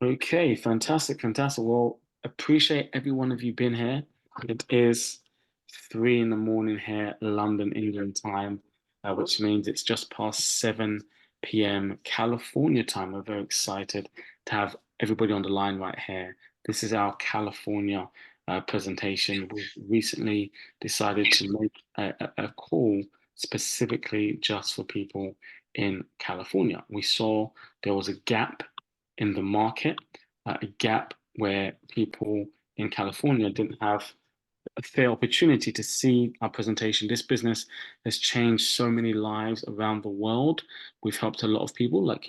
Okay, fantastic, fantastic. Well, appreciate every one of you being here. It is 3 in the morning here, London, England time, which means it's just past 7 p.m. California time. We're very excited to have everybody on the line right here. This is our California presentation. We've recently decided to make a call specifically just for people in California. We saw there was a gap in the market, a gap where people in California didn't have a fair opportunity to see our presentation. This business has changed so many lives around the world. We've helped a lot of people, like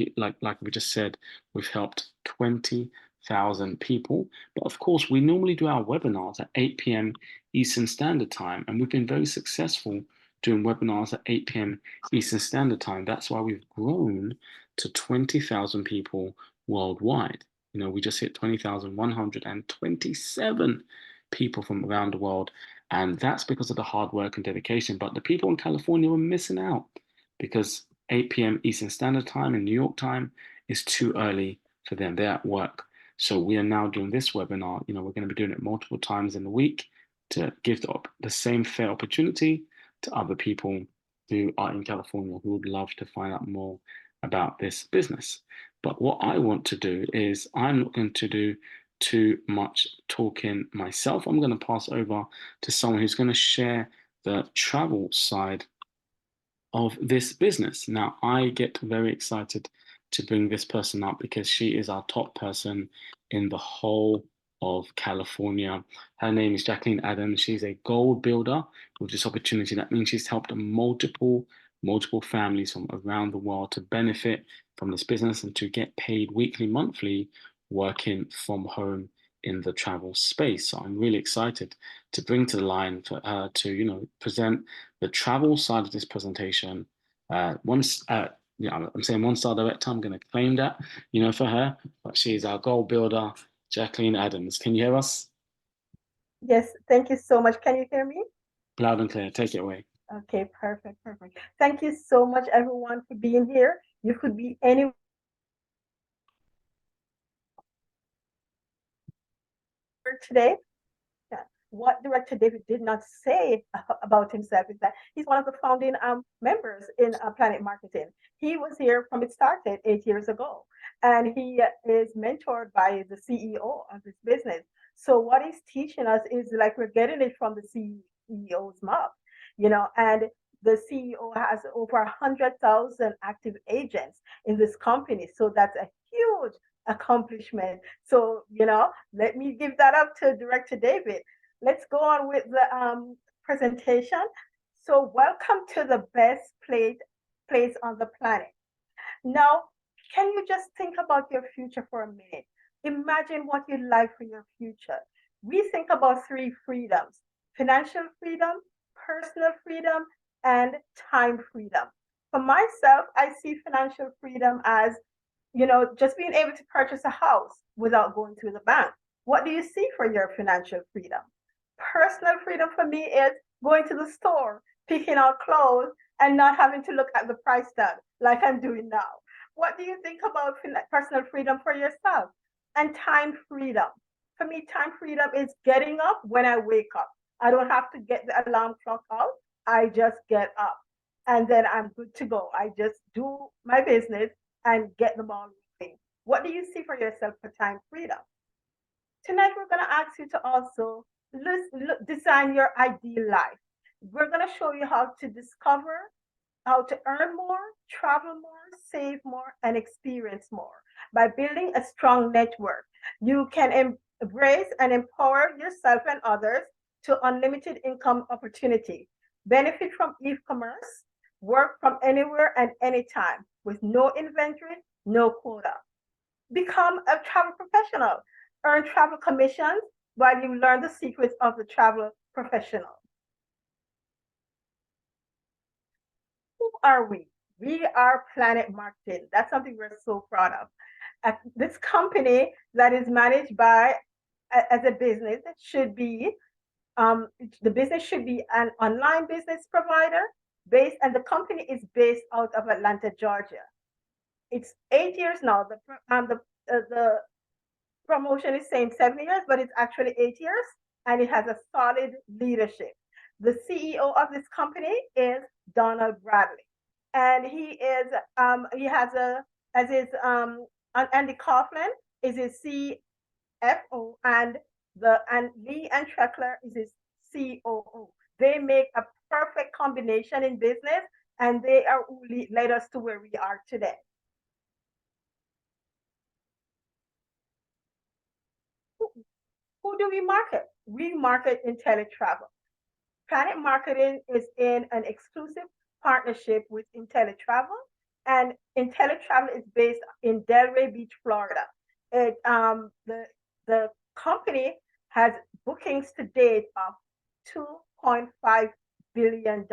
we just said, we've helped 20,000 people. But of course, we normally do our webinars at 8 p.m. Eastern Standard Time, and we've been very successful doing webinars at 8 p.m. Eastern Standard Time. That's why we've grown to 20,000 people worldwide. You know, we just hit 20,127 people from around the world. And that's because of the hard work and dedication. But the people in California were missing out because 8 p.m. Eastern Standard Time in New York time is too early for them. They're at work. So we are now doing this webinar. You know, we're going to be doing it multiple times in the week to give the same fair opportunity to other people who are in California who would love to find out more about this business. But what I want to do is I'm not going to do too much talking myself. I'm going to pass over to someone who's going to share the travel side of this business. Now, I get very excited to bring this person up because she is our top person in the whole of California. Her name is Jacqueline Adams. She's a gold builder with this opportunity. That means she's helped multiple families from around the world to benefit from this business and to get paid weekly, monthly, working from home in the travel space. So I'm really excited to bring to the line for her to, present the travel side of this presentation. I'm saying one star director. I'm going to claim that, for her. But she's our goal builder, Jacqueline Adams. Can you hear us? Yes, thank you so much. Can you hear me? Loud and clear. Take it away. Okay, perfect, perfect. Thank you so much, everyone, for being here. You could be anywhere today. Yeah. What Director David did not say about himself is that he's one of the founding members in Planet Marketing. He was here from it started 8 years ago, and he is mentored by the CEO of this business. So what he's teaching us is like we're getting it from the CEO's mouth, and the CEO has over 100,000 active agents in this company. So that's a huge accomplishment. So, let me give that up to Director David. Let's go on with the presentation. So, welcome to the best place on the planet. Now, can you just think about your future for a minute? Imagine what you'd like for your future. We think about three freedoms: financial freedom, personal freedom, and time freedom. For myself, I see financial freedom as just being able to purchase a house without going to the bank. What do you see for your financial freedom? Personal freedom for me is going to the store, picking out clothes, and not having to look at the price tag like I'm doing now. What do you think about personal freedom for yourself? And time freedom. For me, time freedom is getting up when I wake up. I don't have to get the alarm clock out. I just get up and then I'm good to go. I just do my business and get the ball rolling. What do you see for yourself for time freedom? Tonight, we're going to ask you to also design your ideal life. We're going to show you how to discover, how to earn more, travel more, save more, and experience more. By building a strong network, you can embrace and empower yourself and others to unlimited income opportunity. Benefit from e-commerce, work from anywhere and anytime with no inventory, no quota. Become a travel professional. Earn travel commissions while you learn the secrets of the travel professional. Who are we? We are Planet Marketing. That's something we're so proud of. This company that is managed by, as a business, it should be, the business should be an online business provider and the company is based out of Atlanta, Georgia. It's 8 years now. The promotion is saying 7 years, but it's actually 8 years, and it has a solid leadership. The CEO of this company is Donald Bradley, and he has a as his Andy Kaufman is his CFO, and Lee and Treckler is his COO. They make a perfect combination in business, and they are who led us to where we are today. Who do we market? We market IntelliTravel. Planet Marketing is in an exclusive partnership with IntelliTravel, and IntelliTravel is based in Delray Beach, Florida. The company has bookings to date of $2.5 billion.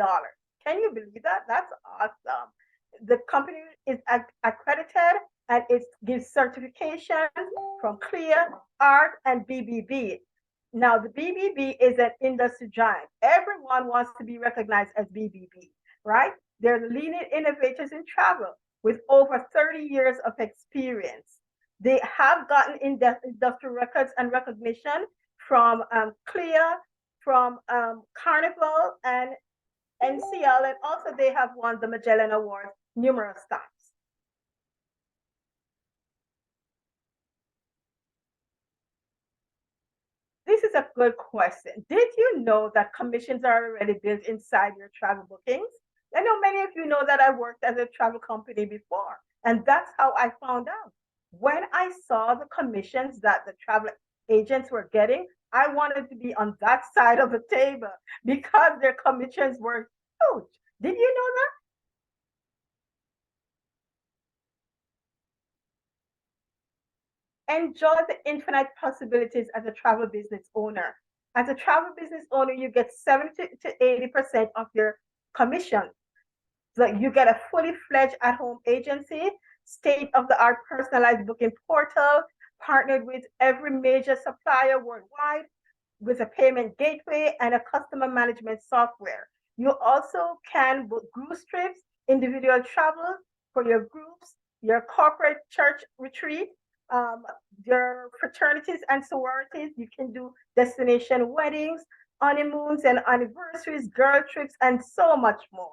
Can you believe that? That's awesome. The company is accredited, and it gives certifications from CLIA, ARC, and BBB. Now, the BBB is an industry giant. Everyone wants to be recognized as BBB, right? They're the leading innovators in travel with over 30 years of experience. They have gotten industrial records and recognition from CLIA, from Carnival, and NCL, and also they have won the Magellan Award numerous times. This is a good question. Did you know that commissions are already built inside your travel bookings? I know many of you know that I worked as a travel company before, and that's how I found out. When I saw the commissions that the travel agents were getting, I wanted to be on that side of the table because their commissions were huge. Did you know that? Enjoy the infinite possibilities as a travel business owner. As a travel business owner, you get 70 to 80% of your commission. So you get a fully fledged at-home agency, state-of-the-art personalized booking portal, partnered with every major supplier worldwide, with a payment gateway and a customer management software. You also can book cruise trips, individual travel for your groups, your corporate church retreat, um, your fraternities and sororities. You can do destination weddings, honeymoons and anniversaries, girl trips, and so much more.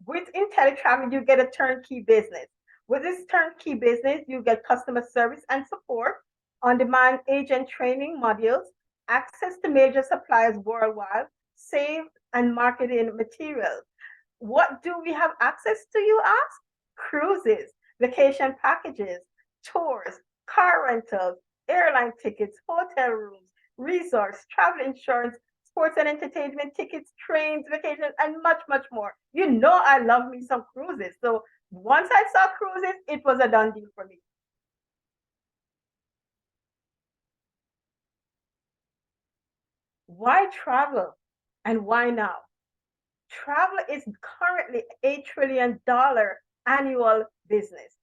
With IntelliTravel, you get a turnkey business. With this turnkey business, you get customer service and support, on-demand agent training modules, access to major suppliers worldwide, save and marketing materials. What do we have access to, you ask? Cruises, vacation packages, tours, car rentals, airline tickets, hotel rooms, resorts, travel insurance, sports and entertainment tickets, trains, vacations, and much, much more. You know, I love me some cruises. So once I saw cruises, it was a done deal for me. Why travel and why now? Travel is currently $8 trillion annual business.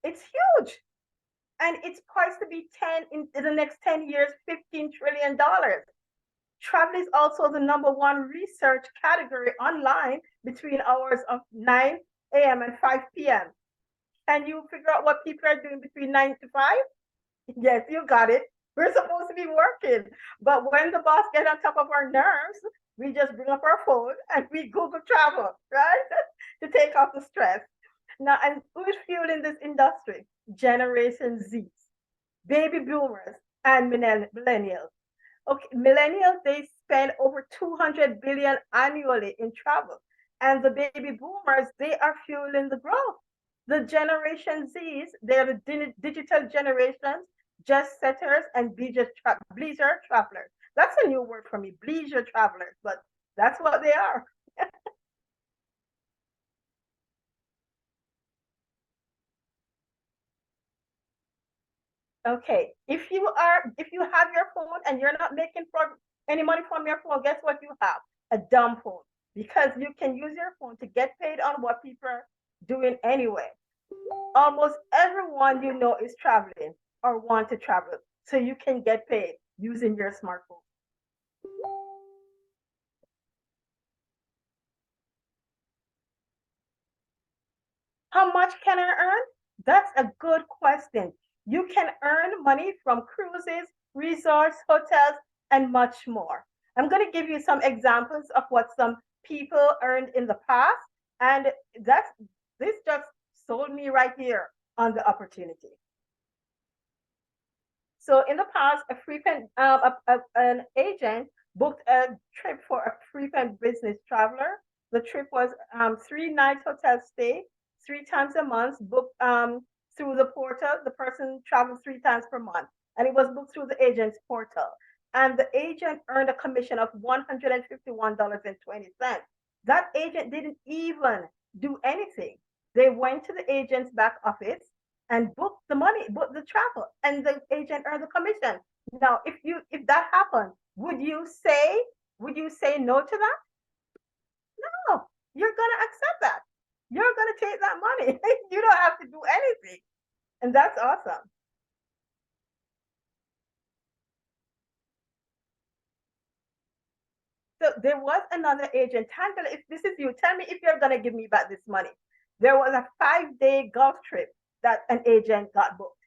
It's huge. And it's poised to be 10 in the next 10 years, $15 trillion. Travel is also the number one research category online between hours of 9 a.m. and 5 p.m. Can you figure out what people are doing between 9 to 5? Yes, you got it. We're supposed to be working. But when the boss gets on top of our nerves, we just bring up our phone and we Google travel, right? To take off the stress. Now, and who's fueling this industry? Generation Z, baby boomers, and millennials. Okay, millennials, they spend over 200 billion annually in travel. And the baby boomers, they are fueling the growth. The Generation Zs, they're the digital generations, just setters and bleisure travelers. That's a new word for me, bleisure travelers, but that's what they are. Okay, if you have your phone and you're not making any money from your phone, guess what you have? A dumb phone, because you can use your phone to get paid on what people are doing anyway. Almost everyone you know is traveling or want to travel, so you can get paid using your smartphone. How much can I earn? That's a good question. You can earn money from cruises, resorts, hotels, and much more. I'm going to give you some examples of what some people earned in the past, and that's this just sold me right here on the opportunity. So in the past, an agent booked a trip for a frequent business traveler. The trip was 3 nights hotel stay, 3 times a month, booked through the portal. The person traveled 3 times per month, and it was booked through the agent's portal. And the agent earned a commission of $151.20. That agent didn't even do anything. They went to the agent's back office and book the money, book the travel, and the agent earned the commission. Now, if that happened, would you say no to that? No, you're gonna accept that. You're gonna take that money. You don't have to do anything, and that's awesome. So there was another agent. Tangela, if this is you, tell me if you're gonna give me back this money. There was a 5-day golf trip that an agent got booked.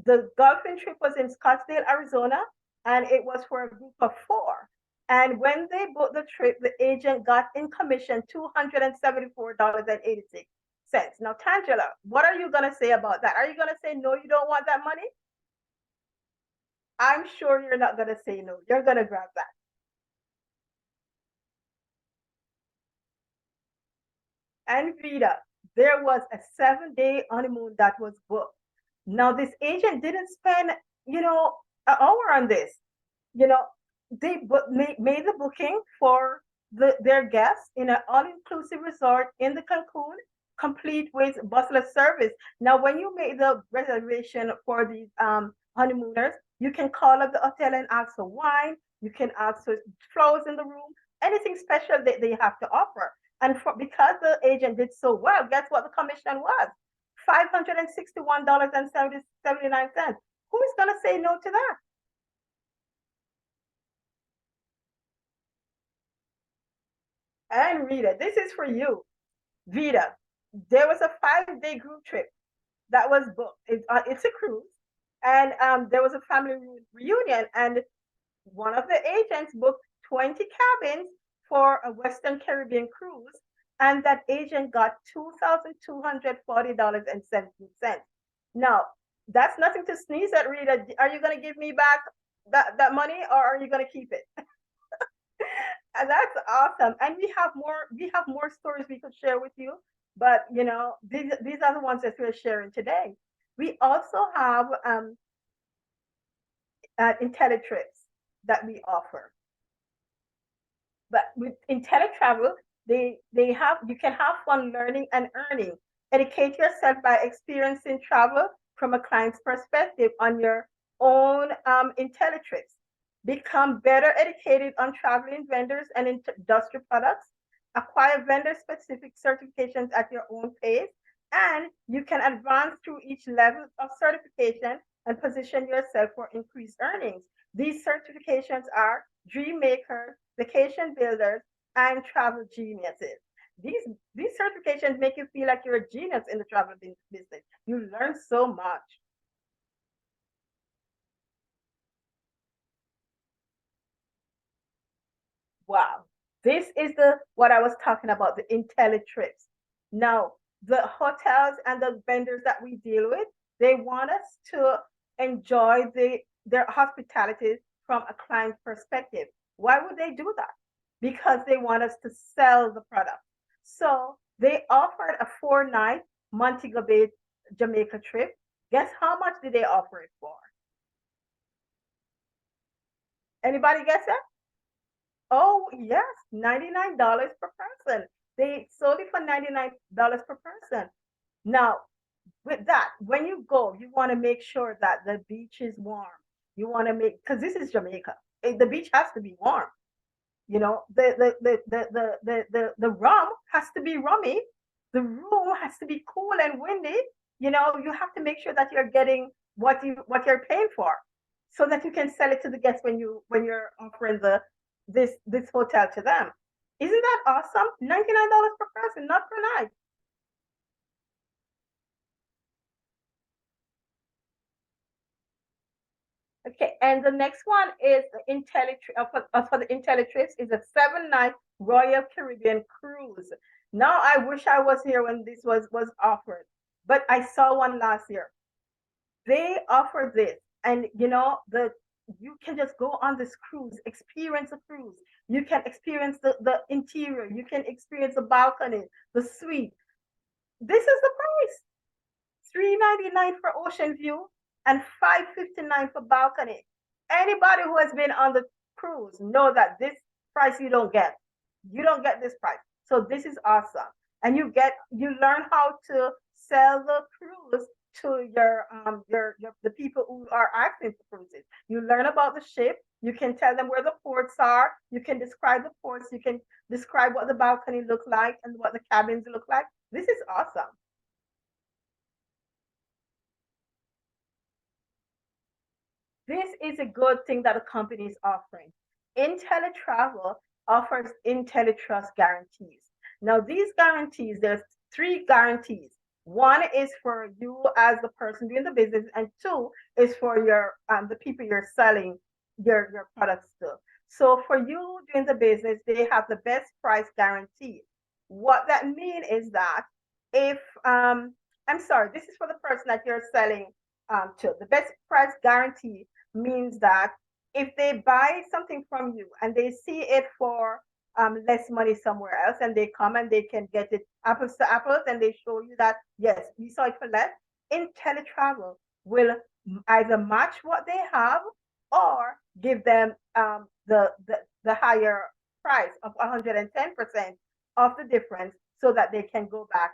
The golfing trip was in Scottsdale, Arizona, and it was for a group of 4. And when they booked the trip, the agent got in commission $274.86. Now, Tangela, what are you going to say about that? Are you going to say, no, you don't want that money? I'm sure you're not going to say no. You're going to grab that. And Vida, there was a 7-day honeymoon that was booked. Now, this agent didn't spend, an hour on this. You know, they made the booking for their guests in an all-inclusive resort in the Cancun, complete with busless service. Now, when you make the reservation for these honeymooners, you can call up the hotel and ask for wine. You can ask for flowers in the room, anything special that they have to offer. And because the agent did so well, guess what the commission was? $561.79. Who is going to say no to that? And Rita, this is for you. Vita, there was a 5-day group trip that was booked. It's a cruise. And there was a family reunion. And one of the agents booked 20 cabins for a Western Caribbean cruise. And that agent got $2,240.17. Now, that's nothing to sneeze at, Rita. Are you going to give me back that money, or are you going to keep it? And that's awesome. And we have more stories we could share with you, but these are the ones that we're sharing today. We also have IntelliTrips that we offer. But with IntelliTravel, you can have fun learning and earning. Educate yourself by experiencing travel from a client's perspective on your own IntelliTrips. Become better educated on traveling vendors and industry products. Acquire vendor-specific certifications at your own pace, and you can advance through each level of certification and position yourself for increased earnings. These certifications are Dream Makers, Vacation Builders, and Travel Geniuses. These certifications make you feel like you're a genius in the travel business. You learn so much. Wow. This is the what I was talking about, the IntelliTrips. Now, the hotels and the vendors that we deal with, they want us to enjoy their hospitality from a client perspective. Why would they do that? Because they want us to sell the product. So they offered a 4-night Montego Bay, Jamaica trip. Guess how much did they offer it for? Anybody guess that? Oh, yes, $99 per person. They sold it for $99 per person. Now, with that, when you go, you want to make sure that the beach is warm. You want to make, because this is Jamaica. The beach has to be warm. The rum has to be rummy. The room has to be cool and windy. You have to make sure that you're getting what you're paying for, so that you can sell it to the guests when you're offering this hotel to them. Isn't that awesome? $99 per person, not per night. Okay, and the next one is the for the IntelliTrips is a 7 night Royal Caribbean cruise. Now I wish I was here when this was offered, but I saw one last year. They offer this, and you can just go on this cruise, experience a cruise. You can experience the interior, you can experience the balcony, the suite. This is the price. 399 for ocean view and 559 for balcony. Anybody who has been on the cruise know that this price you don't get. You don't get this price. So this is awesome. And you learn how to sell the cruise to your the people who are asking for cruises. You learn about the ship. You can tell them where the ports are. You can describe the ports. You can describe what the balcony look like and what the cabins look like. This is awesome. This is a good thing that a company is offering. IntelliTravel offers IntelliTrust guarantees. Now, these guarantees, there's three guarantees. One is for you as the person doing the business, and two is for your the people you're selling your products to. So for you doing the business, they have the best price guarantee. What that means is that if I'm sorry, this is for the person that you're selling to. The best price guarantee means that if they buy something from you and they see it for less money somewhere else and they come and they can get it apples to apples and they show you that, yes, we saw it for less, IntelliTravel will either match what they have or give them the higher price of 110% of the difference so that they can go back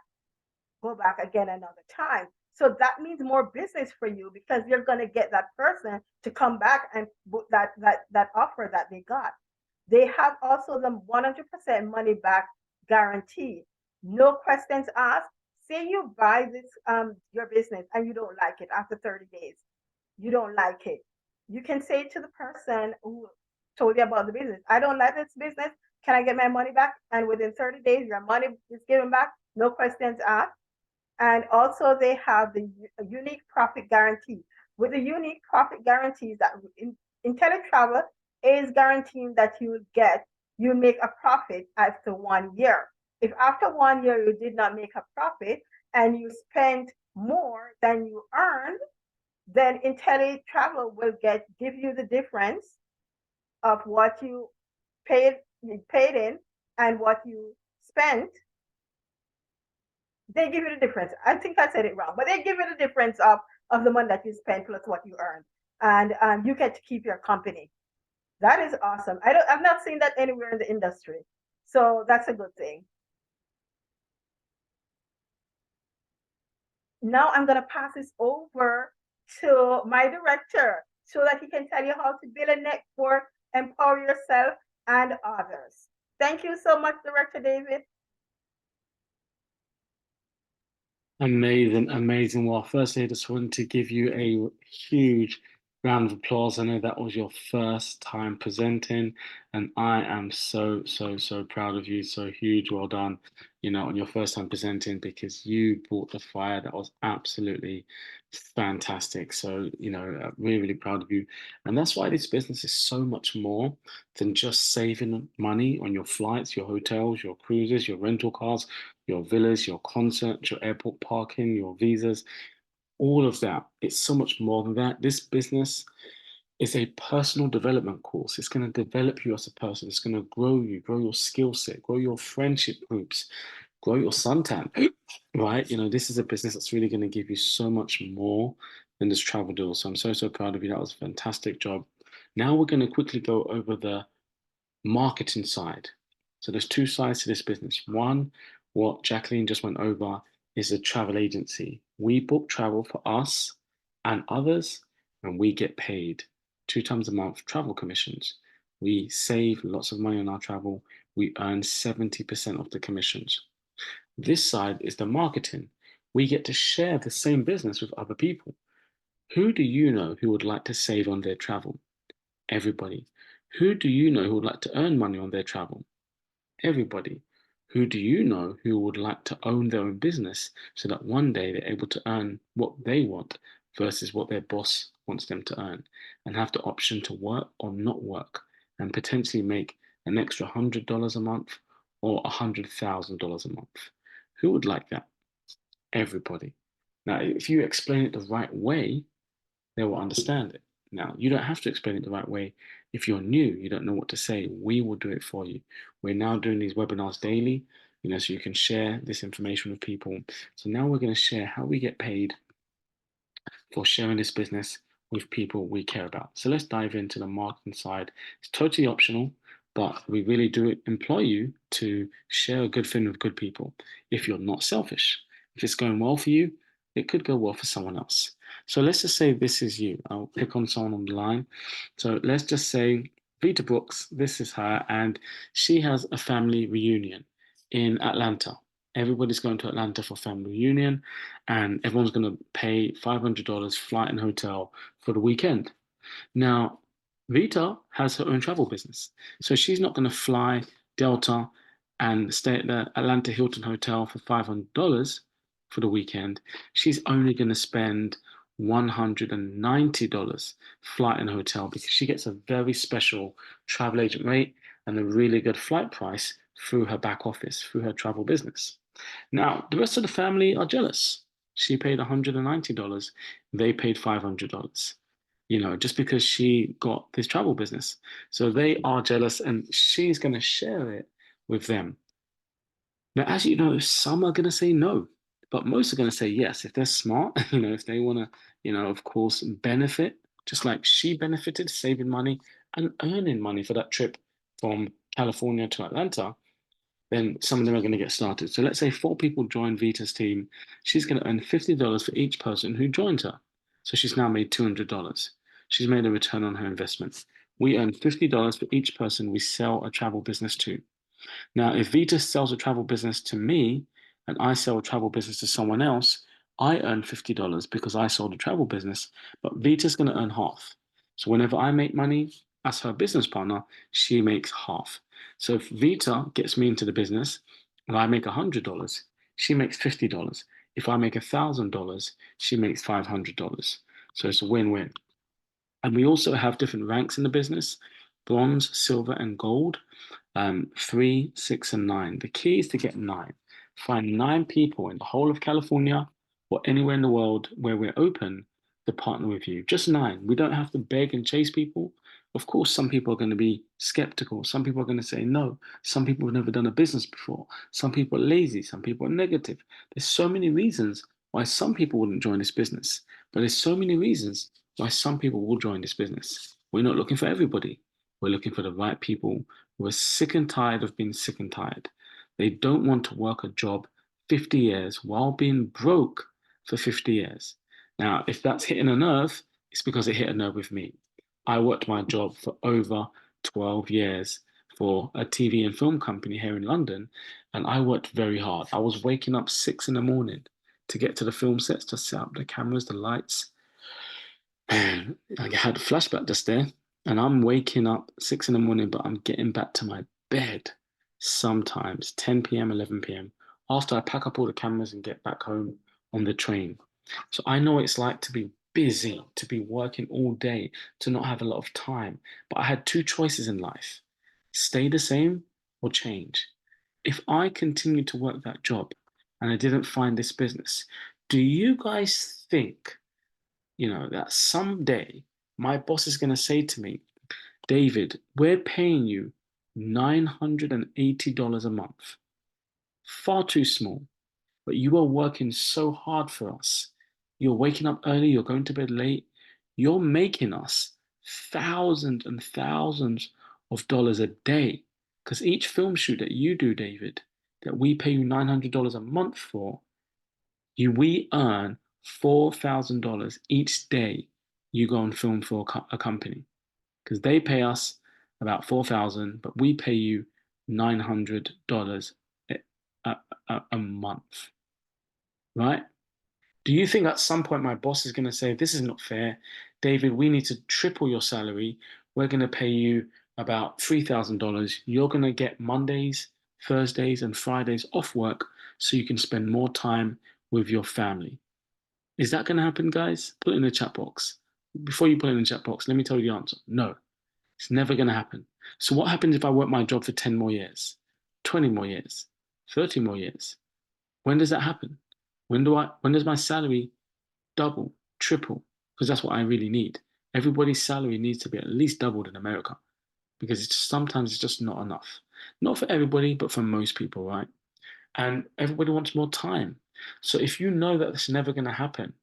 again another time. So that means more business for you because you're going to get that person to come back and book that offer that they got. They have also the 100% money back guarantee. No questions asked. Say you buy this your business and you don't like it after 30 days. You don't like it. You can say to the person who told you about the business, I don't like this business. Can I get my money back? And within 30 days, your money is given back. No questions asked, and also they have the unique profit guarantee. With the unique profit guarantees that IntelliTravel is guaranteeing that you make a profit after 1 year. If after 1 year you did not make a profit and you spent more than you earned, then IntelliTravel will give you the difference of what you paid in and what you spent. They give you the difference. I think I said it wrong, but they give you the difference of the money that you spend plus what you earn, and you get to keep your company. That is awesome. I've not seen that anywhere in the industry, so that's a good thing. Now I'm gonna pass this over to my director so that he can tell you how to build a network, empower yourself and others. Thank you so much, Director David. Amazing, amazing. Well, firstly, I just wanted to give you a huge round of applause. I know that was your first time presenting, and I am so, so, so proud of you. So huge, well done, on your first time presenting because you brought the fire. That was absolutely fantastic. So, really, really proud of you. And that's why this business is so much more than just saving money on your flights, your hotels, your cruises, your rental cars, your villas, your concerts, your airport parking, your visas, all of that. It's so much more than that. This business is a personal development course. It's going to develop you as a person. It's going to grow you, grow your skill set, grow your friendship groups, grow your suntan, right? This is a business that's really going to give you so much more than this travel deal. So I'm so, so proud of you. That was a fantastic job. Now we're going to quickly go over the marketing side. So there's two sides to this business. One, what Jacqueline just went over, is a travel agency. We book travel for us and others, and we get paid 2 times a month travel commissions. We save lots of money on our travel. We earn 70% of the commissions. This side is the marketing. We get to share the same business with other people. Who do you know who would like to save on their travel? Everybody. Who do you know who would like to earn money on their travel? Everybody. Who do you know who would like to own their own business so that one day they're able to earn what they want versus what their boss wants them to earn, and have the option to work or not work and potentially make an extra $100 a month or $100,000 a month. Who would like that? Everybody. Now, if you explain it the right way, they will understand it. Now, you don't have to explain it the right way. If you're new, you don't know what to say, we will do it for you. We're now doing these webinars daily, so you can share this information with people. So now we're going to share how we get paid for sharing this business with people we care about. So let's dive into the marketing side. It's totally optional, but we really do implore you to share a good thing with good people if you're not selfish. If it's going well for you, it could go well for someone else. So let's just say this is you. I'll pick on someone on the line. So let's just say Vita Brooks, this is her, and she has a family reunion in Atlanta. Everybody's going to Atlanta for family reunion, and everyone's going to pay $500 flight and hotel for the weekend. Now, Vita has her own travel business, so she's not going to fly Delta and stay at the Atlanta Hilton Hotel for $500 for the weekend. She's only going to spend $190 flight and hotel because she gets a very special travel agent rate and a really good flight price through her back office, through her travel business. Now, the rest of the family are jealous. She paid $190. They paid $500, just because she got this travel business. So they are jealous and she's going to share it with them. Now, as you know, some are going to say no, but most are going to say yes. If they're smart, if they want to, of course, benefit, just like she benefited, saving money and earning money for that trip from California to Atlanta, then some of them are going to get started. So let's say 4 people join Vita's team. She's going to earn $50 for each person who joins her. So she's now made $200. She's made a return on her investment. We earn $50 for each person we sell a travel business to. Now, if Vita sells a travel business to me and I sell a travel business to someone else, I earn $50 because I sold a travel business, but Vita's going to earn half. So whenever I make money as her business partner, she makes half. So if Vita gets me into the business and I make $100, she makes $50. If I make $1,000, she makes $500. So it's a win-win. And we also have different ranks in the business: bronze, silver, and gold. 3, 6, and 9. The key is to get 9. Find 9 people in the whole of California or anywhere in the world where we're open to partner with you. Just 9. We don't have to beg and chase people. Of course, some people are going to be skeptical. Some people are going to say no. Some people have never done a business before. Some people are lazy. Some people are negative. There's so many reasons why some people wouldn't join this business. But there's so many reasons why some people will join this business. We're not looking for everybody. We're looking for the right people who are sick and tired of being sick and tired. They don't want to work a job 50 years while being broke for 50 years. Now, if that's hitting a nerve, it's because it hit a nerve with me. I worked my job for over 12 years for a TV and film company here in London, and I worked very hard. I was waking up 6 in the morning to get to the film sets, to set up the cameras, the lights. And I had a flashback just there, and I'm waking up 6 in the morning, but I'm getting back to my bed sometimes 10 p.m., 11 p.m. after I pack up all the cameras and get back home on the train. So I know what it's like to be busy, to be working all day, to not have a lot of time. But I had 2 choices in life: stay the same or change. If I continued to work that job and I didn't find this business, do you guys think, that someday my boss is going to say to me, David, we're paying you $980 a month. Far too small, but you are working so hard for us. You're waking up early, you're going to bed late. You're making us thousands and thousands of dollars a day. Because each film shoot that you do, David, that we pay you $900 a month for, we earn $4,000 each day you go and film for a company, because they pay us about 4,000, but we pay you $900 a month, right? Do you think at some point my boss is going to say, this is not fair, David, we need to triple your salary. We're going to pay you about $3,000. You're going to get Mondays, Thursdays, and Fridays off work so you can spend more time with your family. Is that going to happen, guys? Put it in the chat box. Before you put it in the chat box, let me tell you the answer. No, it's never going to happen. So what happens if I work my job for 10 more years, 20 more years, 30 more years? When does that happen? When does my salary double, triple? Because that's what I really need. Everybody's salary needs to be at least doubled in America because sometimes it's just not enough. Not for everybody, but for most people, right? And everybody wants more time. So if you know that it's never going to happen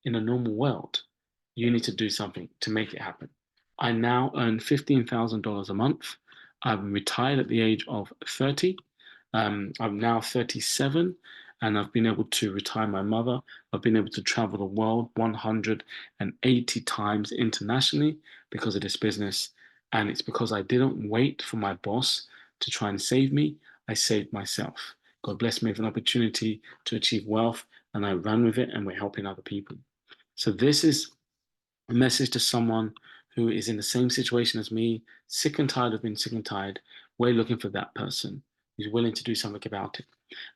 in a normal world, you need to do something to make it happen. I now earn $15,000 a month. I'm retired at the age of 30. I'm now 37, and I've been able to retire my mother. I've been able to travel the world 180 times internationally because of this business. And it's because I didn't wait for my boss to try and save me. I saved myself. God bless me with an opportunity to achieve wealth, and I ran with it, and we're helping other people. So this is a message to someone who is in the same situation as me, sick and tired of being sick and tired. We're looking for that person who's willing to do something about it.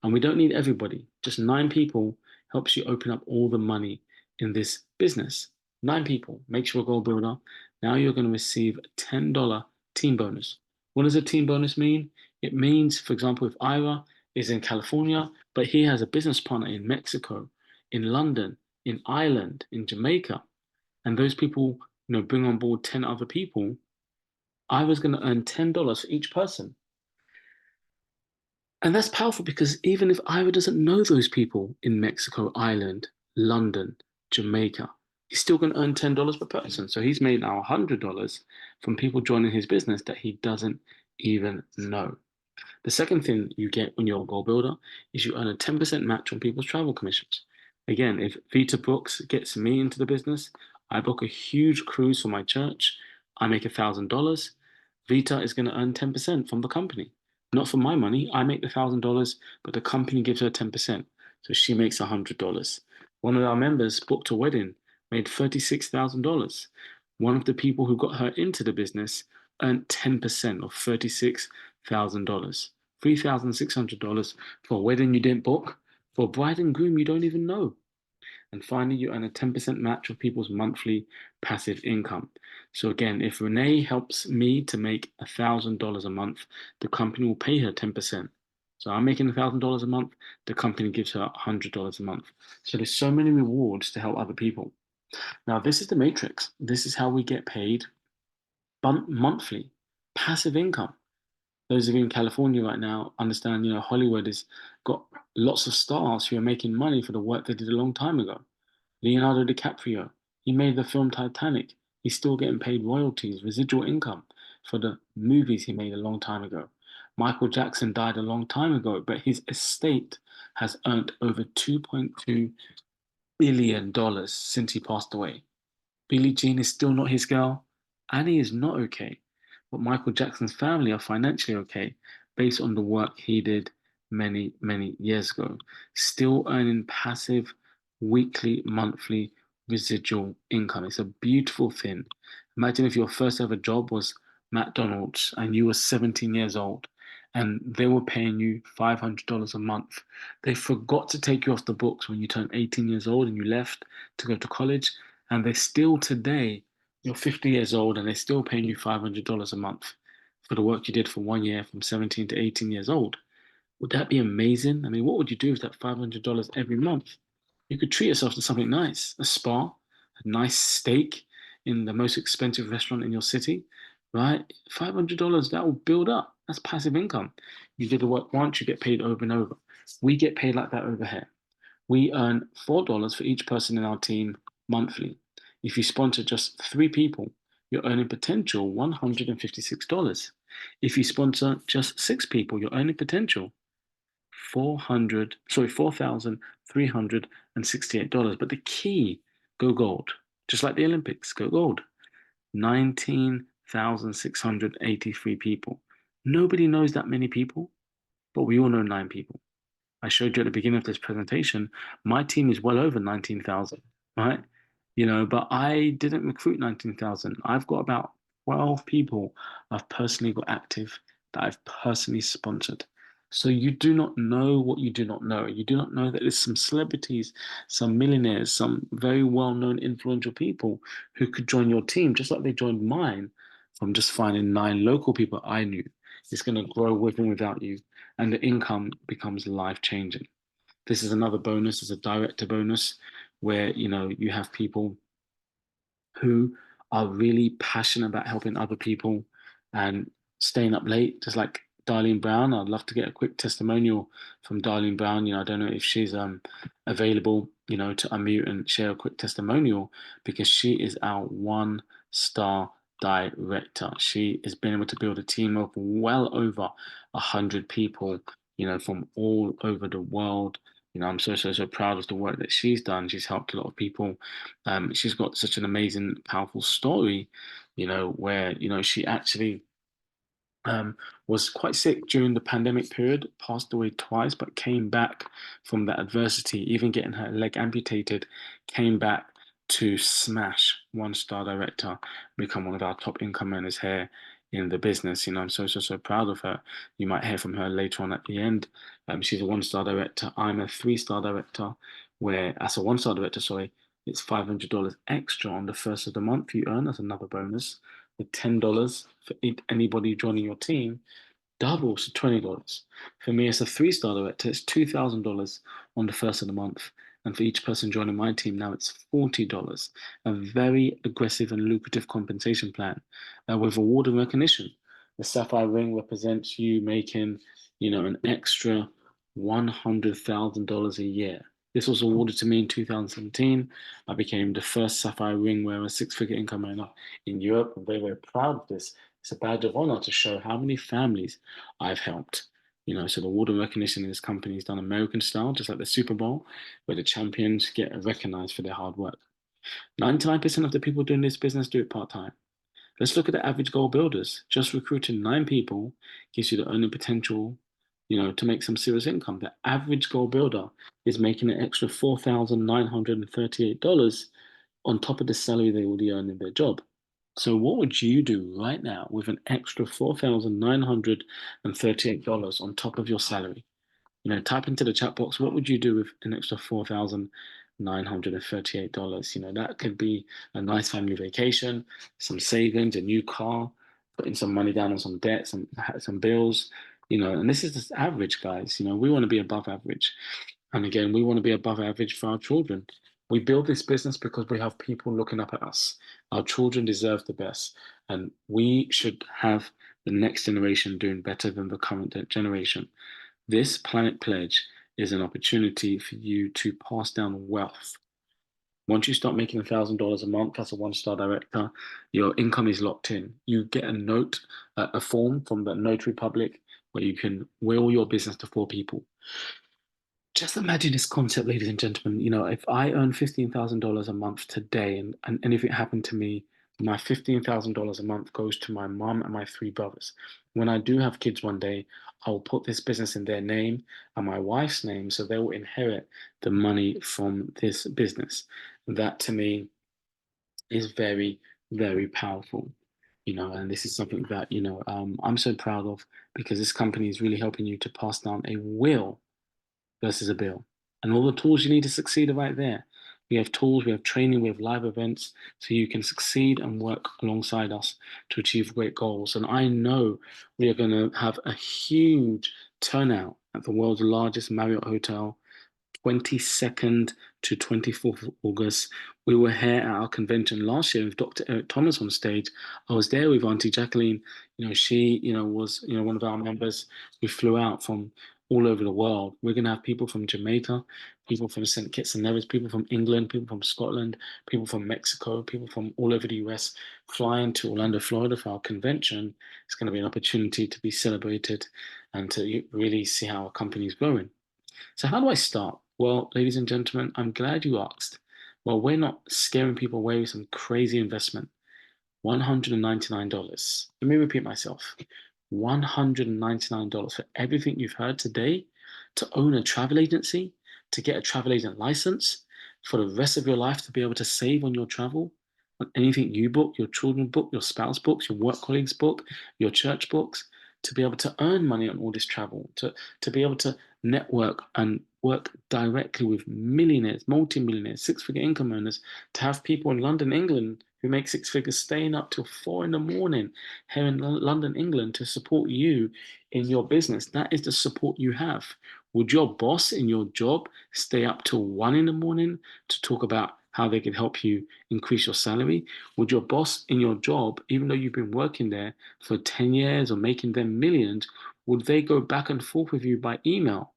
And we don't need everybody. Just 9 people helps you open up all the money in this business. 9 people makes you a goal builder. Now you're going to receive a $10 team bonus. What does a team bonus mean? It means, for example, if Ira is in California, but he has a business partner in Mexico, in London, in Ireland, in Jamaica, and those people, bring on board 10 other people, I was going to earn $10 for each person. And that's powerful because even if Ira doesn't know those people in Mexico, Ireland, London, Jamaica, he's still going to earn $10 per person. So he's made now $100 from people joining his business that he doesn't even know. The second thing you get when you're a goal builder is you earn a 10% match on people's travel commissions. Again, if Vita Books gets me into the business, I book a huge cruise for my church, I make $1,000. Vita is going to earn 10% from the company. Not for my money, I make the $1,000, but the company gives her 10%. So she makes $100. One of our members booked a wedding, made $36,000. One of the people who got her into the business earned 10% of $36,000. $3,600 for a wedding you didn't book, for a bride and groom you don't even know. And finally, you earn a 10% match of people's monthly passive income. So again, if Renee helps me to make $1,000 a month, the company will pay her 10%. So I'm making $1,000 a month, the company gives her $100 a month. So there's so many rewards to help other people. Now, this is the matrix. This is how we get paid monthly, passive income. Those of you in California right now understand, Hollywood has got lots of stars who are making money for the work they did a long time ago. Leonardo DiCaprio, he made the film Titanic. He's still getting paid royalties, residual income for the movies he made a long time ago. Michael Jackson died a long time ago, but his estate has earned over $2.2 billion since he passed away. Billie Jean is still not his girl. Annie is not okay. But Michael Jackson's family are financially okay based on the work he did many, many years ago. Still earning passive weekly, monthly residual income. It's a beautiful thing. Imagine if your first ever job was McDonald's and you were 17 years old and they were paying you $500 a month. They forgot to take you off the books when you turned 18 years old and you left to go to college, and they're still today, you're 50 years old and they're still paying you $500 a month for the work you did for 1 year from 17 to 18 years old. Would that be amazing? I mean, what would you do with that $500 every month? You could treat yourself to something nice, a spa, a nice steak in the most expensive restaurant in your city, right? $500, that will build up. That's passive income. You did the work once, you get paid over and over. We get paid like that over here. We earn $4 for each person in our team monthly. If you sponsor just 3 people, you're earning potential $156. If you sponsor just 6 people, you're earning potential $4,368. But the key, go gold. Just like the Olympics, go gold. 19,683 people. Nobody knows that many people, but we all know 9 people. I showed you at the beginning of this presentation, my team is well over 19,000, right? But I didn't recruit 19,000. I've got about 12 people I've personally got active that I've personally sponsored. So you do not know what you do not know. You do not know that there's some celebrities, some millionaires, some very well-known influential people who could join your team, just like they joined mine from just finding 9 local people I knew. It's going to grow with and without you, and the income becomes life-changing. This is another bonus, is a director bonus, where you have people who are really passionate about helping other people and staying up late, just like Darlene Brown. I'd love to get a quick testimonial from Darlene Brown. I don't know if she's available, to unmute and share a quick testimonial, because she is our 1-star director. She has been able to build a team of well over 100 people, from all over the world. I'm so proud of the work that she's done. She's helped a lot of people. She's got such an amazing, powerful story, where she actually was quite sick during the pandemic period, passed away twice, but came back from that adversity, even getting her leg amputated, came back to smash 1-star director, become one of our top income earners here in the business. I'm so proud of her. You might hear from her later on at the end. She's a 1-star director. I'm a 3-star director, where as a 1-star director, sorry, it's $500 extra on the first of the month you earn as another bonus. With $10 for anybody joining your team, doubles to $20. For me, as a 3-star director, it's $2,000 on the first of the month. And for each person joining my team, now it's $40. A very aggressive and lucrative compensation plan with award and recognition. The Sapphire Ring represents you making, an extra $100,000 a year. This was awarded to me in 2017. I became the first Sapphire Ring wearer, 6-figure income earner in Europe. I'm very proud of this. It's a badge of honor to show how many families I've helped. So the award and recognition in this company is done American style, just like the Super Bowl, where the champions get recognized for their hard work. 99% of the people doing this business do it part-time. Let's look at the average goal builders. Just recruiting 9 people gives you the earning potential, to make some serious income. The average goal builder is making an extra $4,938 on top of the salary they already earn in their job. So what would you do right now with an extra $4,938 on top of your salary? Type into the chat box, what would you do with an extra $4,938? That could be a nice family vacation, some savings, a new car, putting some money down on some debt, some bills, and this is just average, guys. We want to be above average. And again, we want to be above average for our children. We build this business because we have people looking up at us. Our children deserve the best, and we should have the next generation doing better than the current generation. This Planet Pledge is an opportunity for you to pass down wealth. Once you start making $1,000 a month as a 1-star director, your income is locked in. You get a note, a form from the Notary Public, where you can will your business to 4 people. Just imagine this concept, ladies and gentlemen. If I earn $15,000 a month today, and anything happened to me, my $15,000 a month goes to my mom and my 3 brothers. When I do have kids one day, I'll put this business in their name and my wife's name, so they will inherit the money from this business. That to me is very powerful. And this is something that, I'm so proud of, because this company is really helping you to pass down a will versus a bill. And all the tools you need to succeed are right there. We have tools, we have training, we have live events, so you can succeed and work alongside us to achieve great goals. And I know we are going to have a huge turnout at the world's largest Marriott hotel, 22nd to 24th of August. We were here at our convention last year with Dr. Eric Thomas on stage. I was there with Auntie Jacqueline. She, was, one of our members. We flew out from all over the world. We're going to have people from Jamaica, people from St. Kitts and Nevis, people from England, people from Scotland, people from Mexico, people from all over the US flying to Orlando, Florida for our convention. It's going to be an opportunity to be celebrated and to really see how our company is growing. So how do I start? Well, ladies and gentlemen, I'm glad you asked. Well, we're not scaring people away with some crazy investment. $199. Let me repeat myself. $199 for everything you've heard today, to own a travel agency, to get a travel agent license, for the rest of your life to be able to save on your travel, on anything you book, your children book, your spouse books, your work colleagues book, your church books, to be able to earn money on all this travel, to be able to network and work directly with millionaires, multimillionaires, six-figure income earners, to have people in London, England who make six figures staying up till 4 in the morning here in London, England to support you in your business. That is the support you have. Would your boss in your job stay up till 1 in the morning to talk about how they can help you increase your salary? Would your boss in your job, even though you've been working there for 10 years or making them millions, would they go back and forth with you by email?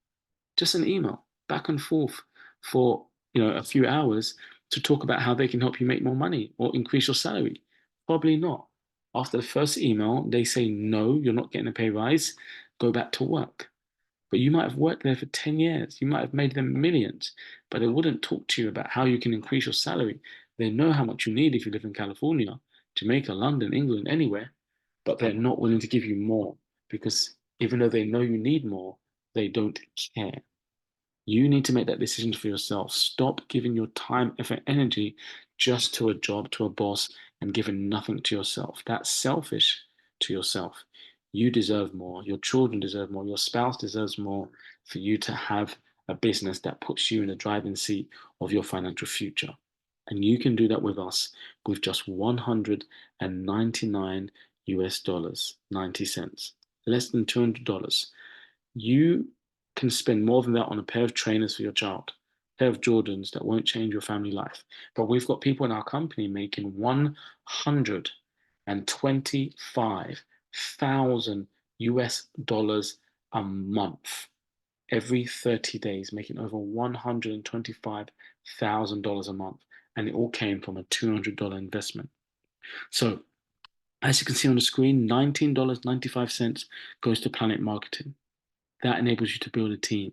Just an email, back and forth for a few hours to talk about how they can help you make more money or increase your salary? Probably not. After the first email, they say, no, you're not getting a pay rise, go back to work. But you might have worked there for 10 years. You might have made them millions, but they wouldn't talk to you about how you can increase your salary. They know how much you need if you live in California, Jamaica, London, England, anywhere, but they're not willing to give you more because even though they know you need more, they don't care. You need to make that decision for yourself. Stop giving your time, effort, energy just to a job, to a boss, and giving nothing to yourself. That's selfish to yourself. You deserve more. Your children deserve more. Your spouse deserves more for you to have a business that puts you in the driving seat of your financial future. And you can do that with us with just 199 US dollars, 90 cents, less than $200. You can spend more than that on a pair of trainers for your child, a pair of Jordans that won't change your family life. But we've got people in our company making 125,000 US dollars a month every 30 days, making over $125,000 a month. And it all came from a $200 investment. So, as you can see on the screen, $19.95 goes to Planet Marketing. That enables you to build a team.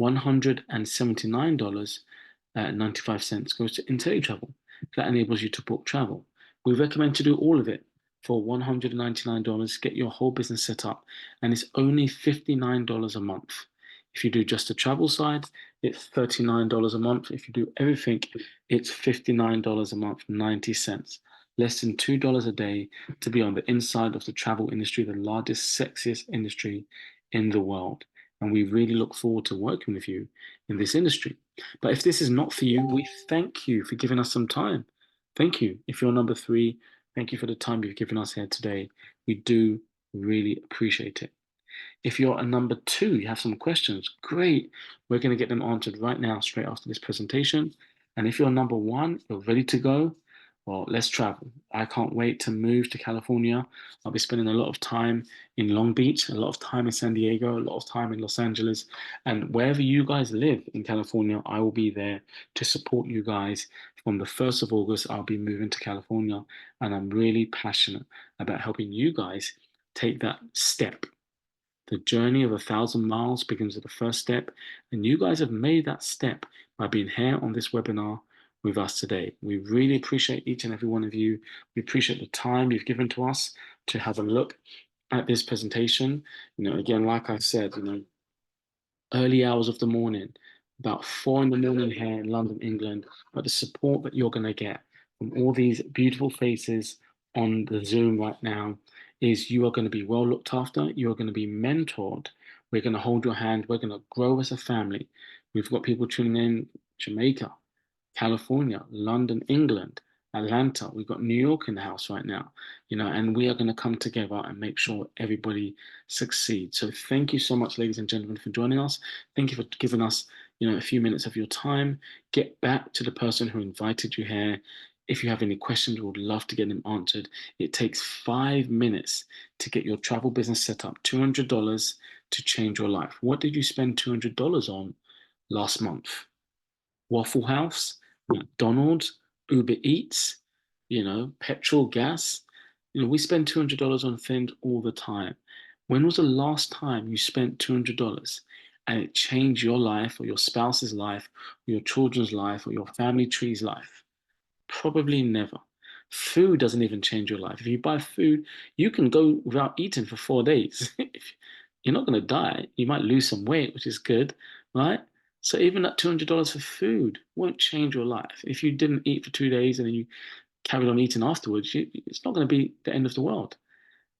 $179.95 goes to IntelliTravel. That enables you to book travel. We recommend to do all of it for $199. Get your whole business set up, and it's only $59 a month. If you do just the travel side, it's $39 a month. If you do everything, it's $59 a month, 90 cents. Less than $2 a day to be on the inside of the travel industry, the largest, sexiest industry in the world. And we really look forward to working with you in this industry. But if this is not for you, we thank you for giving us some time. Thank you. If you're number 3, thank you for the time you've given us here today. We do really appreciate it. If you're a number 2, you have some questions, great. We're going to get them answered right now, straight after this presentation. And if you're number 1, you're ready to go, well, let's travel. I can't wait to move to California. I'll be spending a lot of time in Long Beach, a lot of time in San Diego, a lot of time in Los Angeles. And wherever you guys live in California, I will be there to support you guys. From the 1st of August, I'll be moving to California. And I'm really passionate about helping you guys take that step. The journey of 1,000 miles begins with the first step. And you guys have made that step by being here on this webinar with us today. We really appreciate each and every one of you. We appreciate the time you've given to us to have a look at this presentation. Again, like I said, early hours of the morning, about 4 in the morning here in London, England, but the support that you're going to get from all these beautiful faces on the Zoom right now is you are going to be well looked after. You are going to be mentored. We're going to hold your hand. We're going to grow as a family. We've got people tuning in Jamaica, California, London, England, Atlanta. We've got New York in the house right now, and we are going to come together and make sure everybody succeeds. So thank you so much, ladies and gentlemen, for joining us. Thank you for giving us, a few minutes of your time. Get back to the person who invited you here. If you have any questions, we would love to get them answered. It takes 5 minutes to get your travel business set up. $200 to change your life. What did you spend $200 on last month? Waffle House, McDonald's, Uber Eats, petrol, gas. We spend $200 on things all the time. When was the last time you spent $200 and it changed your life or your spouse's life, or your children's life, or your family tree's life? Probably never. Food doesn't even change your life. If you buy food, you can go without eating for 4 days. You're not going to die. You might lose some weight, which is good, right? So even that $200 for food won't change your life. If you didn't eat for 2 days and then you carried on eating afterwards, it's not going to be the end of the world.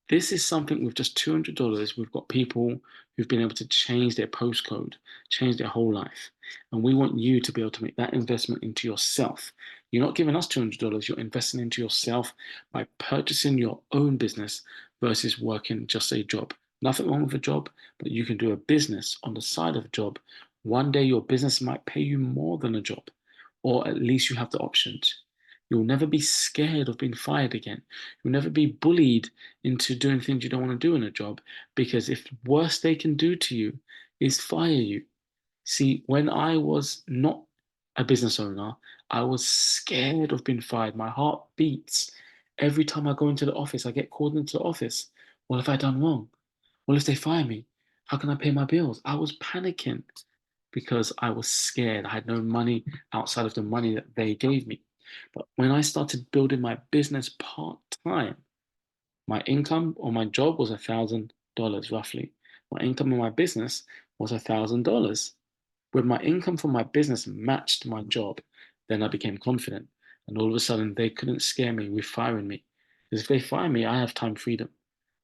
This is something with just $200. We've got people who've been able to change their postcode, change their whole life. And we want you to be able to make that investment into yourself. You're not giving us $200, you're investing into yourself by purchasing your own business versus working just a job. Nothing wrong with a job, but you can do a business on the side of a job. One day your business might pay you more than a job, or at least you have the options. You'll never be scared of being fired again. You'll never be bullied into doing things you don't want to do in a job, because if worst they can do to you is fire you. See, when I was not a business owner, I was scared of being fired. My heart beats every time I go into the office. I get called into the office. What have I done wrong? What if they fire me? How can I pay my bills? I was panicking because I was scared. I had no money outside of the money that they gave me. But when I started building my business part time, my income on my job was $1,000 roughly. My income on my business was $1,000. When my income from my business matched my job, then I became confident. And all of a sudden, they couldn't scare me with firing me. Because if they fire me, I have time freedom.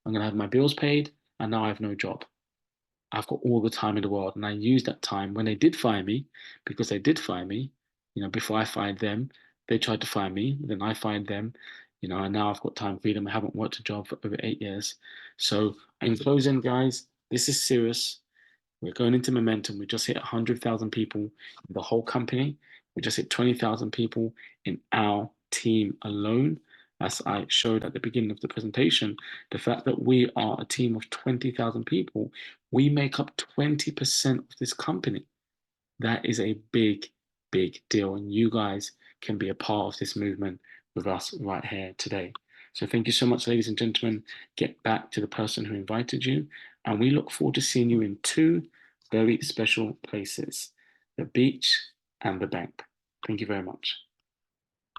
I'm going to have my bills paid, and now I have no job. I've got all the time in the world. And I used that time when they did fire me, because they did fire me, before I fired them, they tried to fire me, then I fired them, and now I've got time freedom. I haven't worked a job for over 8 years. So in closing, guys, this is serious. We're going into momentum. We just hit 100,000 people in the whole company. We just hit 20,000 people in our team alone. As I showed at the beginning of the presentation, the fact that we are a team of 20,000 people, we make up 20% of this company. That is a big, big deal. And you guys can be a part of this movement with us right here today. So thank you so much, ladies and gentlemen. Get back to the person who invited you. And we look forward to seeing you in two very special places, the beach and the bank. Thank you very much.